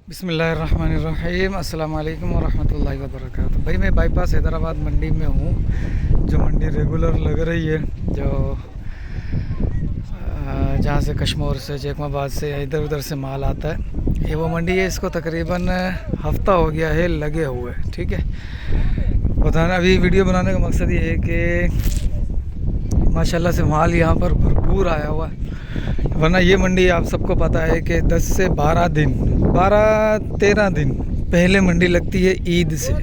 बिस्मिल्लाहिर्रहमानिर्रहीम अस्सलाम वालेकुम वरहमतुल्लाहि वबरकातुहू। भाई मैं बाईपास हैदराबाद मंडी में हूँ। जो मंडी रेगुलर लग रही है, जो जहाँ से कश्मीर से, जैकमाबाद से या इधर उधर से माल आता है, ये वो मंडी है। इसको तकरीबन हफ्ता हो गया है लगे हुए। ठीक है, बताना अभी वीडियो बनाने का मकसद ये है कि माशाल्लाह से माल यहाँ पर भरपूर आया हुआ है। वरना ये मंडी आप सबको पता है कि 10 से 12 दिन 12-13 दिन पहले मंडी लगती है ईद से,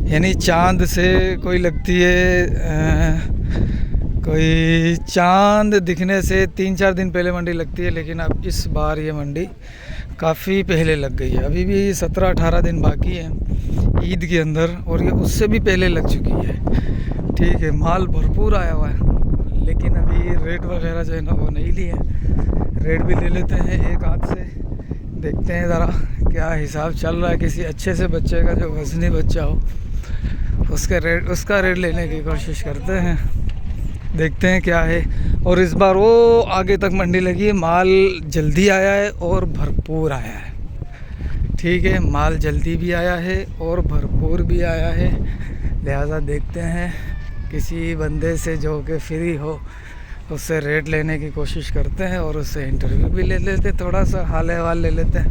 यानी चांद से कोई लगती है, कोई चांद दिखने से 3-4 दिन पहले मंडी लगती है। लेकिन अब इस बार ये मंडी काफ़ी पहले लग गई है। अभी भी 17-18 दिन बाकी है ईद के अंदर, और ये उससे भी पहले लग चुकी है। ठीक है, माल भरपूर आया हुआ है, लेकिन अभी रेट वगैरह जो है ना वो नहीं लिए। रेट भी ले लेते हैं एक हाथ से, देखते हैं ज़रा क्या हिसाब चल रहा है। किसी अच्छे से बच्चे का जो वज़नी बच्चा हो उसका रेट लेने की कोशिश करते हैं, देखते हैं क्या है। और इस बार वो आगे तक मंडी लगी है, माल जल्दी आया है और भरपूर आया है। ठीक है, माल जल्दी भी आया है और भरपूर भी आया है। लिहाजा देखते हैं किसी बंदे से जो कि फ्री हो, उससे रेट लेने की कोशिश करते हैं और उससे इंटरव्यू भी ले लेते हैं, थोड़ा सा हाल अहवाल ले लेते हैं।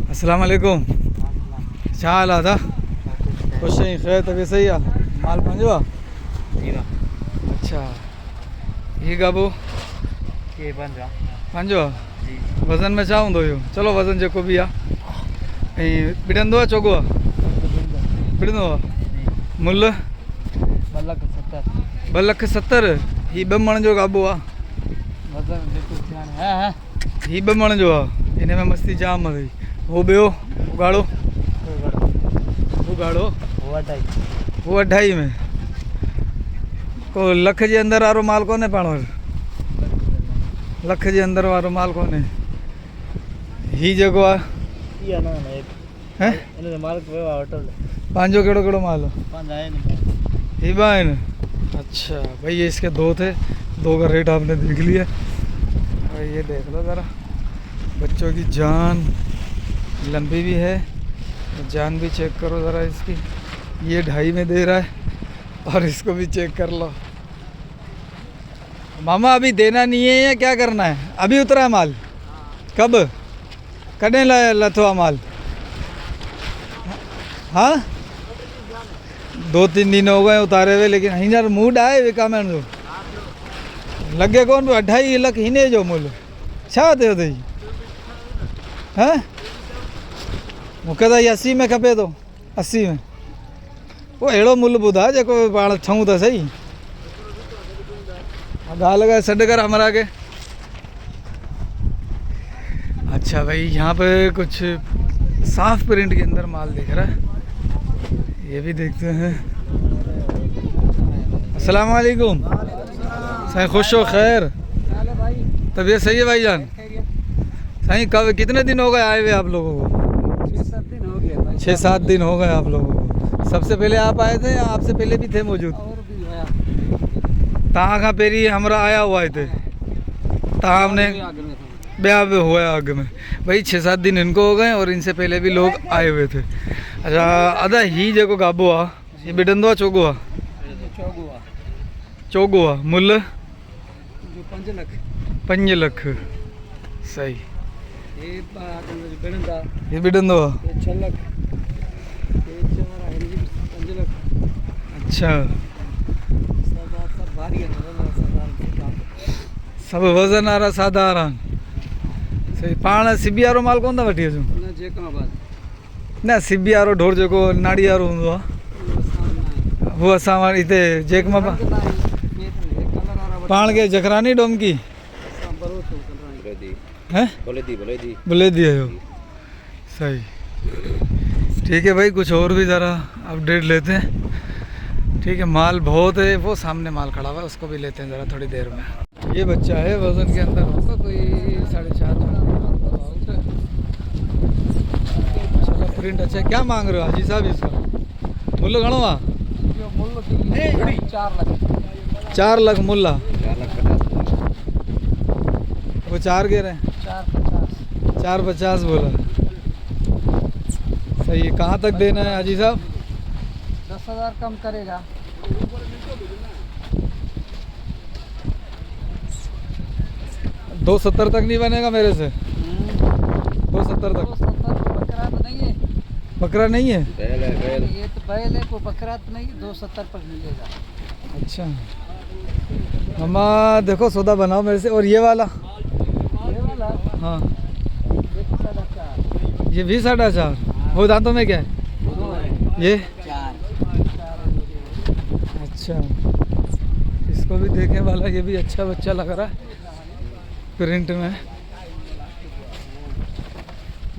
अस्सलाम वालेकुम, क्या हाल था? खुश हैं, खैर, तबीयत सही है? माल पंजवा? अच्छा, ये गाबो ये पंजवा वज़न में चाहूँ दो यो, चलो वज़न जो भी आहे बिड़ंदो आहे चोगो आहे? बिड़ंदो आहे। मुल्ल 2,70,000। ही 2 मण जो गाबो आहे, ही 2 मण जो आहे। इन में मस्ती जाम आहे। वो ॿियो उगाड़ो, उगाड़ो वो 2.5 में। को लख जे अंदर वारो माल कोन्हे पाण वटि? लख जे अंदर वारो माल कोन्हे। ही जेको आहे पंहिंजो कहिड़ो कहिड़ो माल आहे? ही 2 आहिनि। अच्छा भाई, ये इसके 2 थे, 2 का रेट आपने देख लिया। और ये देख लो ज़रा, बच्चों की जान लंबी भी है, जान भी चेक करो ज़रा इसकी। ये 2.5 में दे रहा है, और इसको भी चेक कर लो। मामा अभी देना नहीं है या क्या करना है? अभी उतरा है माल? कब कॾहिं लथो आहे माल? हाँ, 2-3 दिन हो गए उतारे हुए, लेकिन हींअर मूड आहे विकामण जो लगे कोन पियो। 2.5 लख हिने जो मुल्ह छा थियो अथई? हैं, मूंखे त 80 में खपे थो। 80 में पोइ अहिड़ो मुल्ह ॿुधा जेको पाण छऊं त सही। ॻाल्हि लगा सॾ कर हमरा के। अच्छा भाई, यहाँ पे कुछ साफ प्रिंट के अंदर माल दिख रहा है, ये भी देखते हैं। अस्सलाम वालेकुम, साईं खुश हो? खैर, तबीयत सही है भाईजान? साईं कब कितने दिन हो गए आए हुए आप लोगों को? 6-7 दिन हो गए आप लोगों को। सबसे पहले आप आए थे या आपसे पहले भी थे मौजूद? तहाँ का पेरी हमरा आया हुआ थे, तहाँ हमने ब्याह हुआ है आगे में। भाई 6-7 दिन इनको हो गए, और इनसे पहले भी लोग आए हुए थे। अच्छा, अदा ही जेको गाबो आहे, ये बिड़ंदो आहे चोगो आहे? चोगो आहे। मुल्ल 5 लख। सही। ये बिड़ंदो आहे 6 लख। अच्छा, सब वज़न वारा साधारण। सही। पाण सिबी वारो माल कोन था वठी अचूं? न, सिबी वारो ढोर जेको नाड़ी वारो हूंदो आहे, उहो असां वटि हिते जैकमाबाद पाण खे जखरानी डोमकी हैं बुलेदी आयो। सही। ठीक है भाई, कुछ और भी ज़रा अपडेट लेते हैं। ठीक है, माल बहुत है, वो सामने माल खड़ा हुआ है, उसको भी लेते हैं ज़रा थोड़ी देर में। ये बच्चा है, वज़न के अंदर होगा कोई 4.5 मन। प्रिंट अच्छा है। क्या मांग रहे हो हाजी साहब इसका? मुल्ल घणो आहे? 4 लख मुल्ला। 4,50,000। वो 4 कह रहे हैं? 4,50 बोला। सही है। कहाँ तक देना है हाजी साहब? 10,000 कम करेगा। 270 तक नहीं बनेगा मेरे से? 270 तक? 270 बकरा तो नहीं है। बकरा नहीं है? ये तो बैल है, कोई बकरा तो नहीं, 270 पर मिलेगा। अच्छा मम्मा देखो सौदा बनाओ मेरे से। और ये वाला? ये वाला हाँ ये तो 4.5। ये भी 4.5। वो दांतों में क्या है? 2 है। ये 4। अच्छा इसको भी देखें वाला, ये भी अच्छा बच्चा लग रहा है प्रिंट में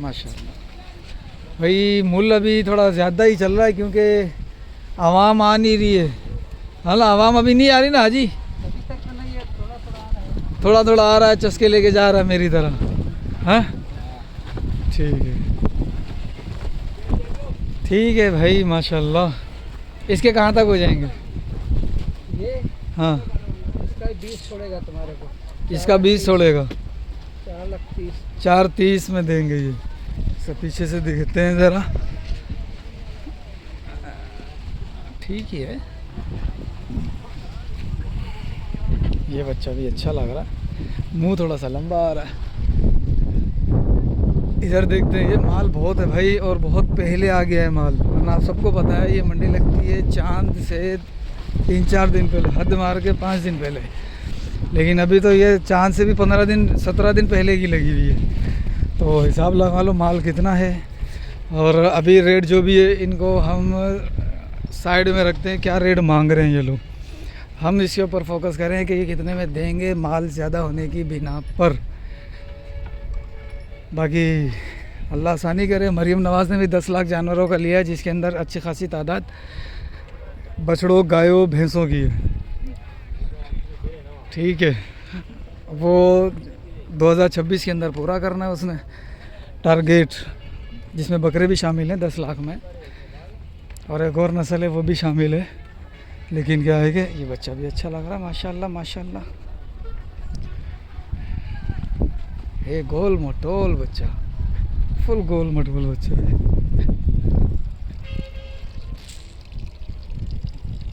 माशाल्लाह। भाई मूल्य अभी थोड़ा ज़्यादा ही चल रहा है क्योंकि आवाम आ नहीं रही है। हाँ आवाम अभी नहीं आ रही ना हाजी? अभी तक तो नहीं है, थोड़ा थोड़ा आ रहा है। थोड़ा थोड़ा आ रहा है, चस्के लेके जा रहा है मेरी तरह। हाँ ठीक है ठीक है भाई माशाल्लाह। इसके कहाँ तक हो जाएंगे? ये हाँ इसका 20 छोड़ेगा तुम्हारे को। इसका 20 छोड़ेगा। 4,30,000। 430 में देंगे ये। इसका पीछे से दिखते हैं ज़रा, ठीक ही है। ये बच्चा भी अच्छा लग रहा है, मुंह थोड़ा सा लंबा आ रहा है। इधर देखते हैं, ये माल बहुत है भाई और बहुत पहले आ गया है माल। वरना आप सबको पता है ये मंडी लगती है चांद से 3-4 दिन पहले, हद मार के 5 दिन पहले। लेकिन अभी तो ये चांद से भी 15 दिन 17 दिन पहले की लगी हुई है। तो हिसाब लगा लो माल कितना है। और अभी रेट जो भी है इनको हम साइड में रखते हैं, क्या रेट मांग रहे हैं ये लोग। हम इसके ऊपर फोकस करें कि ये कितने में देंगे माल ज़्यादा होने की बिना पर। बाकी अल्लाह आसानी करे। मरीम नवाज़ ने भी 10 लाख जानवरों का लिया है, जिसके अंदर अच्छी खासी तादाद बछड़ों गायों भैंसों की है। ठीक है, वो 2026 के अंदर पूरा करना है उसने टारगेट, जिसमें बकरे भी शामिल हैं 10 लाख में, और एक और नस्ल है वो भी शामिल है। लेकिन क्या है कि ये बच्चा भी अच्छा लग रहा है माशाल्लाह माशाल्लाह। ये गोल मटोल बच्चा, फुल गोल मटोल बच्चा है।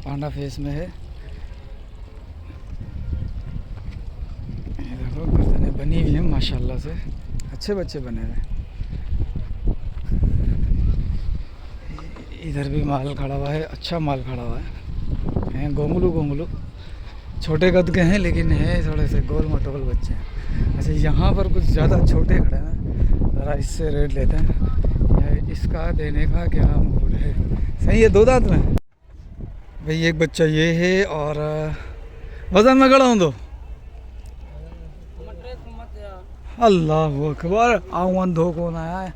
पांडा फेस में है। ये देखो गर्दनें बनी हुई हैं माशाल्लाह से, अच्छे बच्चे बने हुए हैं। इधर भी माल खड़ा हुआ है, अच्छा माल खड़ा हुआ है। हैं गोंगलू गोंगलू, छोटे कद के हैं लेकिन है थोड़े से गोल मटोल बच्चे हैं। अच्छा यहाँ पर कुछ ज़्यादा छोटे खड़े हैं, ज़रा इससे रेट लेते हैं। या इसका देने का क्या मूड है? सही है, 2 दांत में भाई। एक बच्चा ये है और वजन में खड़ा हूँ तो अल्लाह अकबर आवन धो कौन आया है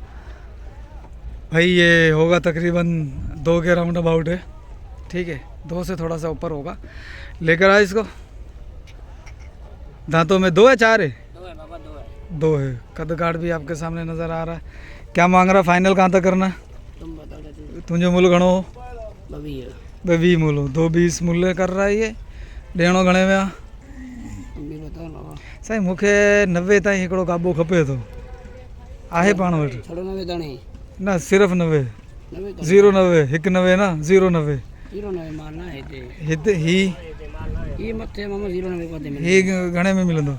भाई। ये होगा तकरीबन 2 के राउंड अबाउट है। ठीक है, 2 से थोड़ा सा ऊपर होगा। लेकर आए इसको। दांतों में 2 है 4 है? 2 है बाबा, 2 है। 2 है। कद काट भी आपके सामने नज़र आ रहा है। क्या मांग रहा फाइनल कहाँ तक करना? तुम बता दो। तुझे मूल घणो बबी है। बबी मूलो 220 मूल्य कर रहा है ये। डेणो घणे में बताओ ना साईं। मूंखे 90 ताईं हिकिड़ो गाबो खपे थो। आहे पाण वटि? 90 दाणे न सिर्फ़ु 90। 90 090 190 न 090 09 माल ना हिते। हिते ही ये मथे मामा 09 को दे मिल। ही घणे में मिलंदो?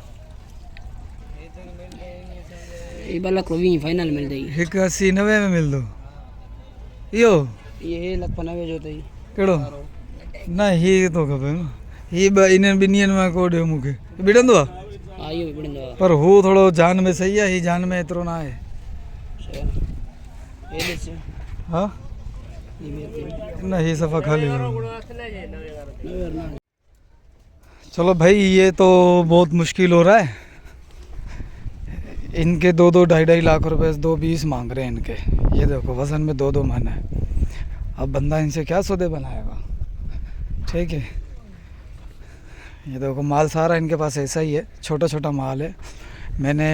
ये वाला को भी फाइनल मिल जाई। 180-90 में मिलंदो इहो? ये 190 जो तई कहिड़ो? न ही तो खपे न। ही इन्हनि ॿिन्हिनि में को ॾियो मूंखे। ॿिड़ंदो आहे? हा इहो बि बिड़ंदो आहे, पर हू थोरो जान में सही आहे, ही जान में एतिरो न आहे। ये ॾिस हाँ ये भी न ही सफ़ा खाली हो। 90 ना। चलो भाई ये तो बहुत मुश्किल हो रहा है। इनके 2-2 ढाई लाख रुपए 220 मांग रहे हैं इनके। ये देखो वज़न में 2-2 मन है। अब बंदा इनसे क्या सौदे बनाएगा? ठीक है, ये देखो माल सारा इनके पास ऐसा ही है, छोटा छोटा माल है। मैंने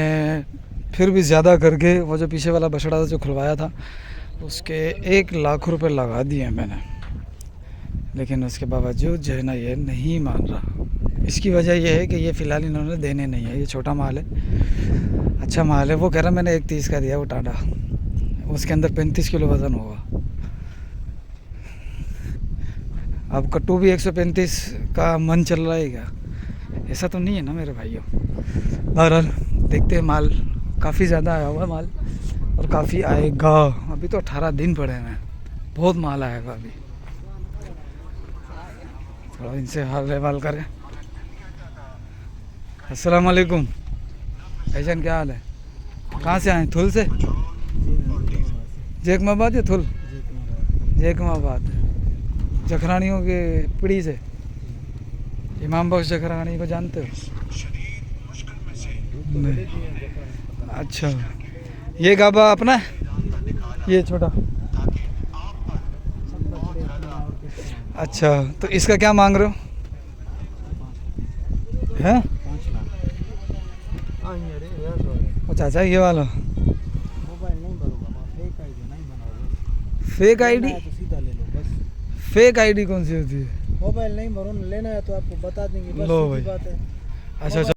फिर भी ज़्यादा करके वो जो पीछे वाला बछड़ा था जो खुलवाया था उसके 1 लाख रुपए लगा दिए मैंने, लेकिन उसके बावजूद जो है ना ये नहीं मान रहा। इसकी वजह यह है कि ये फ़िलहाल इन्होंने देने नहीं है। ये छोटा माल है, अच्छा माल है। वो कह रहा मैंने 130 का दिया वो टाटा, उसके अंदर 35 किलो वज़न होगा। अब कट्टू भी 135 का मन चल रहा है क्या? ऐसा तो नहीं है ना मेरे भाइयों। बहरहाल देखते हैं, माल काफ़ी ज़्यादा आया हुआ है माल, और काफ़ी आएगा। अभी तो 18 दिन पड़े हैं, बहुत माल आएगा अभी। थोड़ा इनसे हाल रहवाल करें। अस्सलाम वालेकुम भाईजान, क्या हाल है? कहाँ से आए? थुल से? जेकमाबाद या थुल? जेकमाबाद। जखरानियों के पीढ़ी से। इमाम बख्श जखरानी को जानते हो? नहीं। अच्छा, ये गाबा अपना है? ये छोटा? अच्छा, तो इसका क्या मांग रहे हो? हैं? ओ चाचा, ये वाला फेक आईडी? सीधा ले लो बस। फेक आईडी कौन सी होती है? मोबाइल नहीं भरो, लेना है तो आपको बता देंगे बस, लो सीधी भाई। बात है। अच्छा अच्छा।